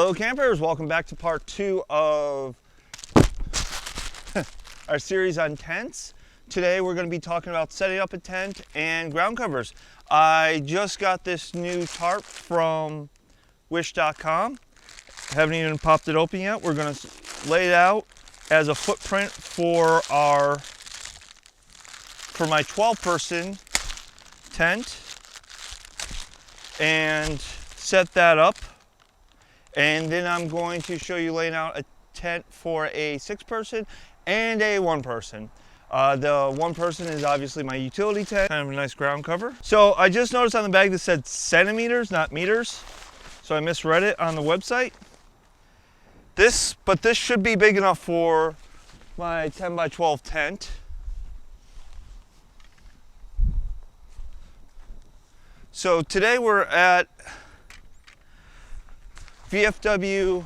Hello campers, welcome back to part 2 of our series on tents. Today we're going to be talking about setting up a tent and ground covers. I just got this new tarp from wish.com. Haven't even popped it open yet. We're going to lay it out as a footprint for my 12-person tent and set that up. And then I'm going to show you laying out a tent for a 6-person and a 1-person. The 1-person is obviously my utility tent, kind of a nice ground cover. So I just noticed on the bag that said centimeters, not meters. So I misread it on the website. But this should be big enough for my 10 by 12 tent. So today we're at VFW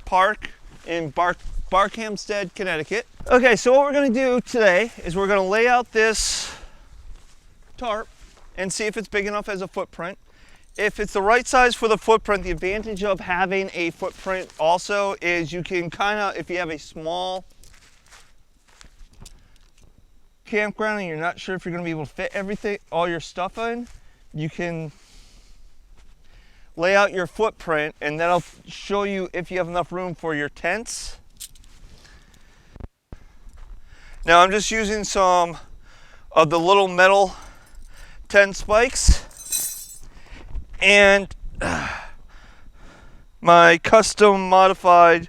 Park in Barkhamsted, Connecticut. Okay, so what we're going to do today is we're going to lay out this tarp and see if it's big enough as a footprint. If it's the right size for the footprint, the advantage of having a footprint also is you can kind of, if you have a small campground and you're not sure if you're going to be able to fit everything, all your stuff in, you can lay out your footprint and that'll show you if you have enough room for your tents. Now I'm just using some of the little metal tent spikes and my custom modified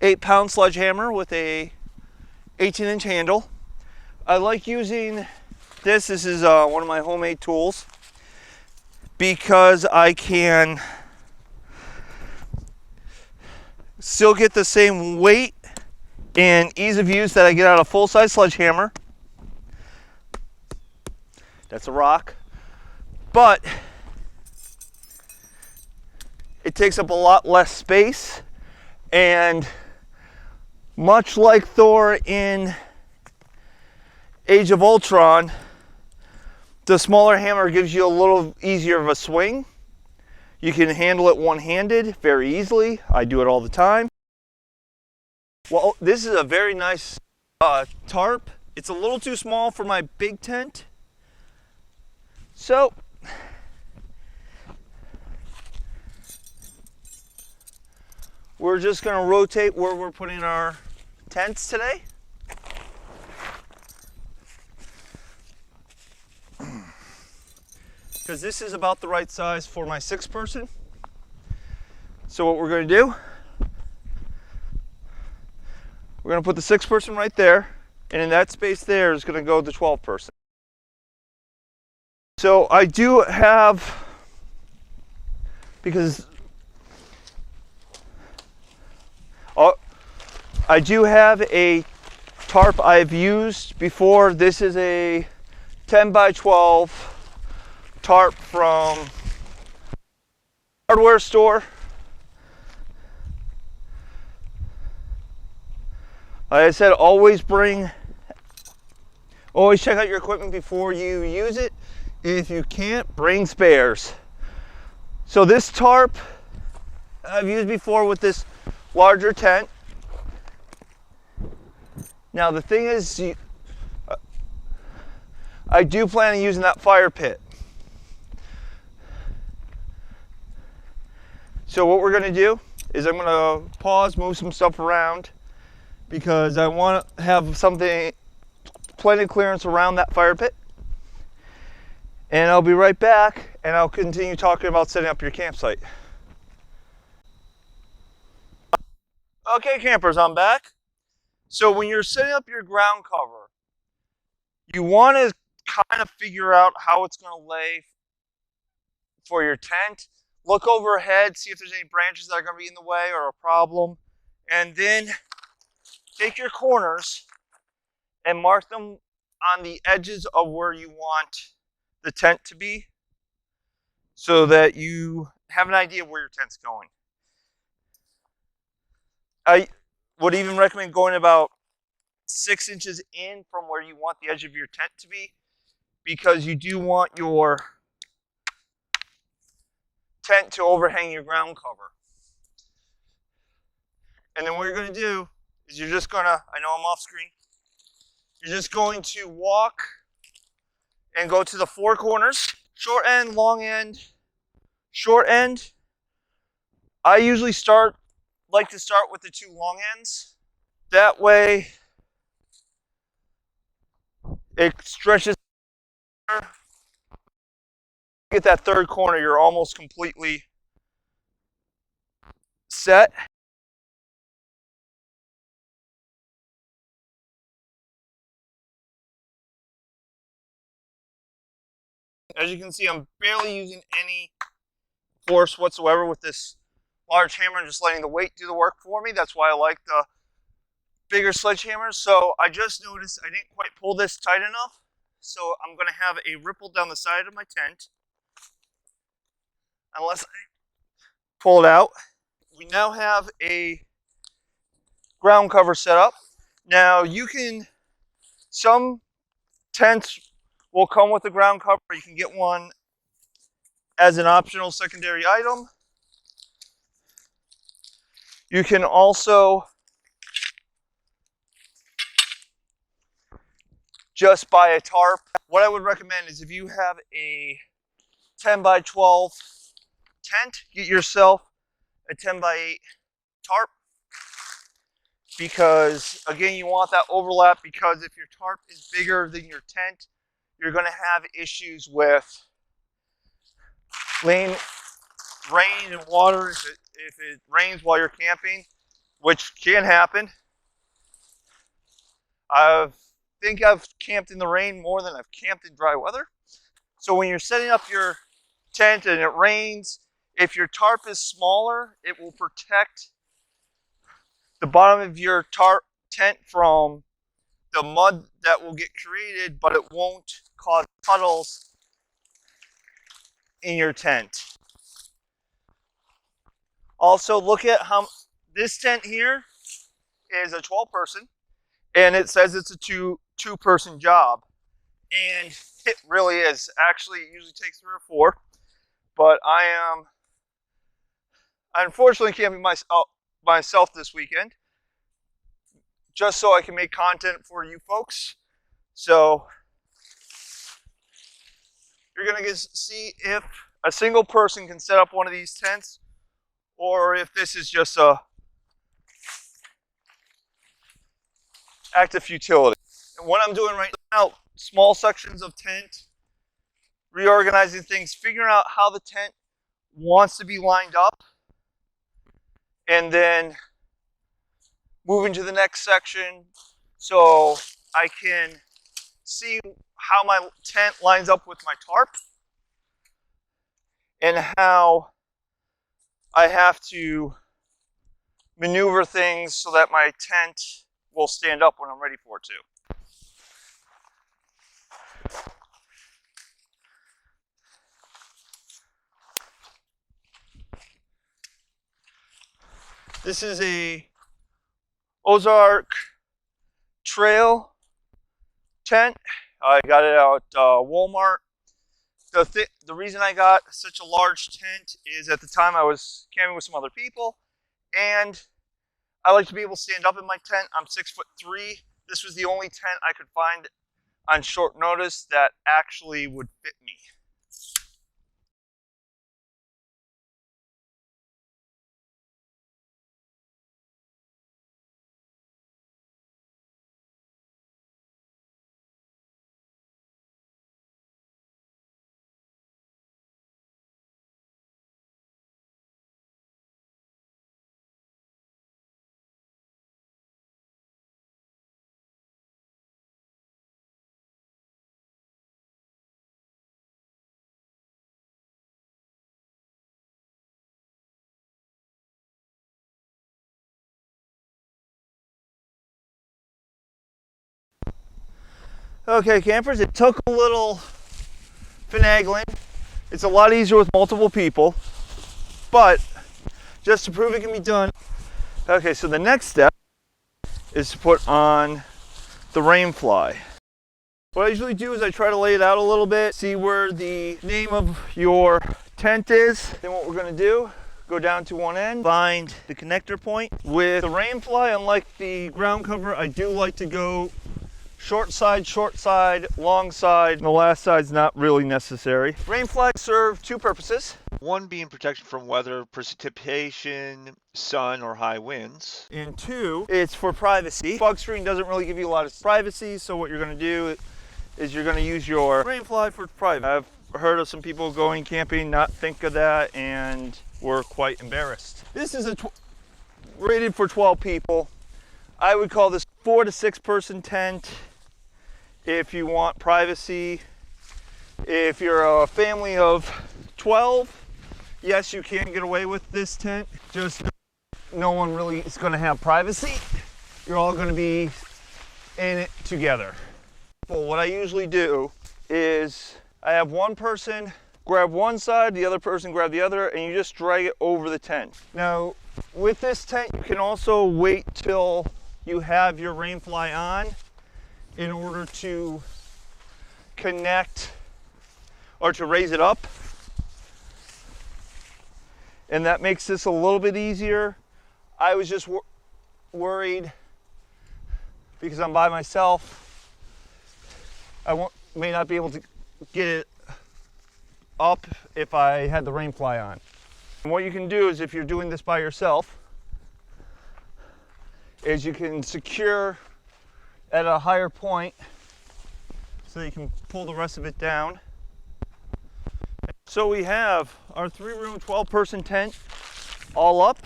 8-pound sledgehammer with a 18-inch handle. I like using this. This is one of my homemade tools, because I can still get the same weight and ease of use that I get out of a full-size sledgehammer. That's a rock. But it takes up a lot less space, and much like Thor in Age of Ultron, the smaller hammer gives you a little easier of a swing. You can handle it one-handed very easily. I do it all the time. Well, this is a very nice tarp. It's a little too small for my big tent. So, we're just going to rotate where we're putting our tents today. Because this is about the right size for my 6-person. So what we're going to do, we're going to put the 6-person right there, and in that space there is going to go the 12-person. So I do have, I do have a tarp I've used before. This is a 10 by 12 tarp from hardware store. Like I said, always check out your equipment before you use it. If you can't, bring spares. So this tarp I've used before with this larger tent. Now the thing is, I do plan on using that fire pit. So what we're going to do is I'm going to pause, move some stuff around, because I want to have plenty of clearance around that fire pit. And I'll be right back, and I'll continue talking about setting up your campsite. Okay, campers, I'm back. So when you're setting up your ground cover, you want to kind of figure out how it's going to lay for your tent. Look overhead, see if there's any branches that are going to be in the way or a problem. And then take your corners and mark them on the edges of where you want the tent to be, so that you have an idea of where your tent's going. I would even recommend going about 6 inches in from where you want the edge of your tent to be, because you do want your tent to overhang your ground cover. And then what you're going to do is you're just going to, I know I'm off screen, you're just going to walk and go to the four corners, short end, long end, short end. I usually like to start with the two long ends. That way it stretches. Get that third corner, you're almost completely set. As you can see, I'm barely using any force whatsoever with this large hammer. I'm just letting the weight do the work for me. That's why I like the bigger sledgehammers. So I just noticed I didn't quite pull this tight enough. So I'm going to have a ripple down the side of my tent. Unless I pull it out. We now have a ground cover set up. Now some tents will come with a ground cover. You can get one as an optional secondary item. You can also just buy a tarp. What I would recommend is if you have a 10 by 12 tent, get yourself a 10 by 8 tarp, because again, you want that overlap, because if your tarp is bigger than your tent, you're going to have issues with rain and water. If it rains while you're camping, which can happen. I think I've camped in the rain more than I've camped in dry weather. So when you're setting up your tent and it rains, if your tarp is smaller, it will protect the bottom of your tent from the mud that will get created, but it won't cause puddles in your tent. Also, look at how this tent here is a 12-person, and it says it's a two-person job, and it really is. Actually, it usually takes 3 or 4, but I am unfortunately camping myself this weekend, just so I can make content for you folks. So you're going to see if a single person can set up one of these tents, or if this is just a act of futility. And what I'm doing right now, small sections of tent, reorganizing things, figuring out how the tent wants to be lined up, and then moving to the next section so I can see how my tent lines up with my tarp and how I have to maneuver things so that my tent will stand up when I'm ready for it to. This is a Ozark Trail tent. I got it out Walmart. The reason I got such a large tent is at the time I was camping with some other people, and I like to be able to stand up in my tent. I'm 6'3". This was the only tent I could find on short notice that actually would fit me. Okay, campers, it took a little finagling. It's a lot easier with multiple people, but just to prove it can be done. Okay, so the next step is to put on the rain fly. What I usually do is I try to lay it out a little bit, see where the name of your tent is. Then what we're going to do, go down to one end, find the connector point. With the rainfly, unlike the ground cover, I do like to go short side, long side. The last side's not really necessary. Rain flags serve two purposes. One being protection from weather, precipitation, sun, or high winds. And two, it's for privacy. Bug screen doesn't really give you a lot of privacy, so what you're going to do is you're going to use your rain flag for privacy. I've heard of some people going camping, not think of that, and were quite embarrassed. This is rated for 12 people. I would call this 4 to 6 person tent. If you want privacy, if you're a family of 12, yes, you can get away with this tent. Just no one really is going to have privacy. You're all going to be in it together. Well, what I usually do is I have one person grab one side, the other person grab the other, and you just drag it over the tent. Now, with this tent, you can also wait till you have your rain fly on in order to connect or to raise it up. And that makes this a little bit easier. I was just worried because I'm by myself. I may not be able to get it up if I had the rain fly on. And what you can do is, if you're doing this by yourself, is you can secure at a higher point so you can pull the rest of it down. So we have our 3-room 12-person tent all up.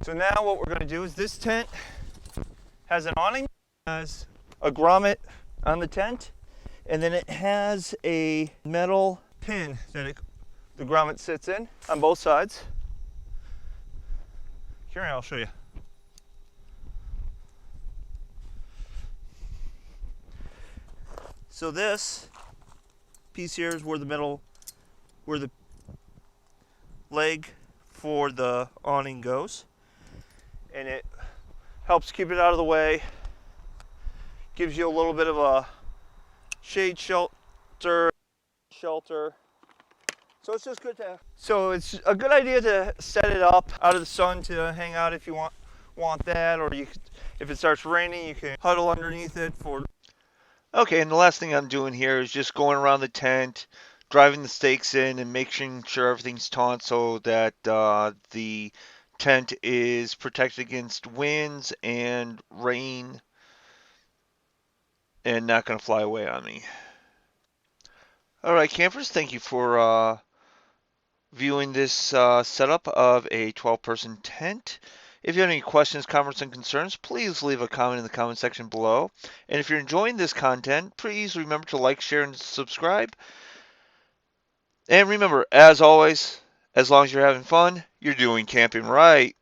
So now what we're going to do is, this tent has an awning, has a grommet on the tent, and then it has a metal pin that the grommet sits in on both sides. Here, I'll show you. So this piece here is where the leg for the awning goes, and it helps keep it out of the way, gives you a little bit of a shade shelter. So it's just good to, so it's a good idea to set it up out of the sun to hang out if you want that, or you could, if it starts raining, you can huddle underneath it for. Okay, and the last thing I'm doing here is just going around the tent, driving the stakes in, and making sure everything's taut so that the tent is protected against winds and rain and not going to fly away on me. All right, campers, thank you for viewing this setup of a 12-person tent. If you have any questions, comments, and concerns, please leave a comment in the comment section below. And if you're enjoying this content, please remember to like, share, and subscribe. And remember, as always, as long as you're having fun, you're doing camping right.